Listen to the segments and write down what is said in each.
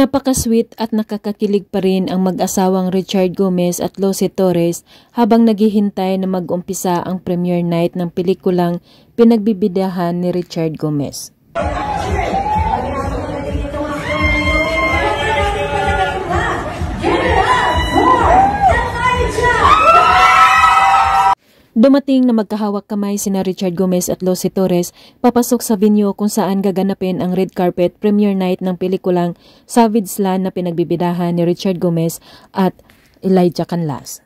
Napaka-sweet at nakakakilig pa rin ang mag-asawang Richard Gomez at Lucy Torres habang naghihintay na mag-umpisa ang premiere night ng pelikulang pinagbibidahan ni Richard Gomez. Dumating na magkahawak kamay sina Richard Gomez at Lucy Torres papasok sa venue kung saan gaganapin ang red carpet premiere night ng pelikulang Savage Land na pinagbibidahan ni Richard Gomez at Elijah Canlas.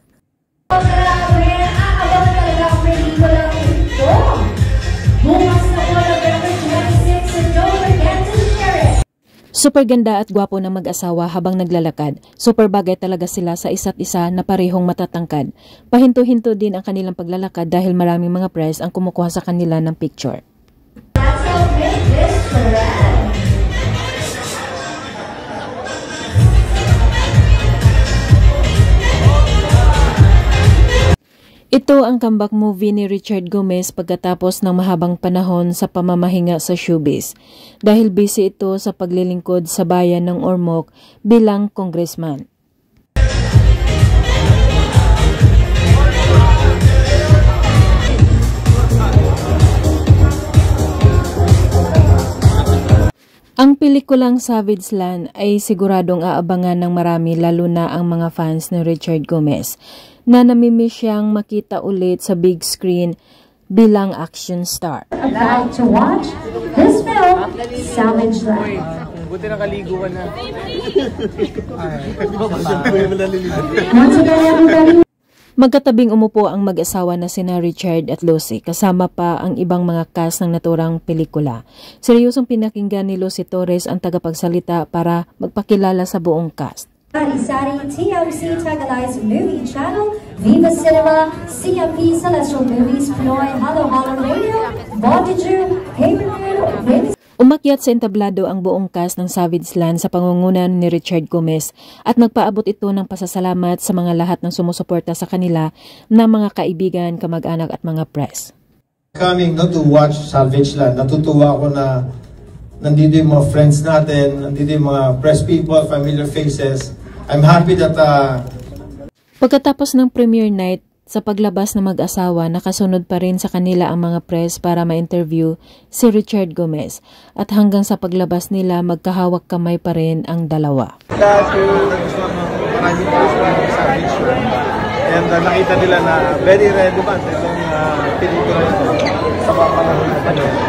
Super ganda at gwapo ng mag-asawa habang naglalakad. Super bagay talaga sila sa isa't isa na parehong matatangkad. Pahinto-hinto din ang kanilang paglalakad dahil maraming mga press ang kumukuha sa kanila ng picture. Ito ang comeback movie ni Richard Gomez pagkatapos ng mahabang panahon sa pamamahinga sa showbiz dahil busy ito sa paglilingkod sa bayan ng Ormoc bilang congressman. Ang pelikulang Savage Land ay siguradong aabangan ng marami lalo na ang mga fans ni Richard Gomez na namimiss siyang makita ulit sa big screen bilang action star. About to watch this film, Savage Land. Buti nakaliguan na. Once again, everybody. Magkatabing umupo ang mag-asawa na sina Richard at Lucy kasama pa ang ibang mga cast ng naturang pelikula. Seryosong pinakinggan ni Lucy Torres ang tagapagsalita para magpakilala sa buong cast. Isari TMC Tagalize Movie Channel, Viva Cinema, CMP Celestial Movies, Pinoy, Halo Halo Radio, Bondiju, Pay-Per-View, Umakyat sa entablado ang buong cast ng Savage Land sa pangungunan ni Richard Gomez at nagpaabot ito ng pasasalamat sa mga lahat ng sumusuporta sa kanila na mga kaibigan, kamag-anak at mga press. Coming not to watch Savage Land, natutuwa ako na nandito yung mga friends natin, nandito yung mga press people, familiar faces. I'm happy that Pagkatapos ng premiere night, sa paglabas ng mag-asawa, nakasunod pa rin sa kanila ang mga press para ma-interview si Richard Gomez. At hanggang sa paglabas nila, magkahawak kamay pa rin ang dalawa. Maraming Savage Land. And nakita nila na very relevant itong pelikula ito sa mga panahon na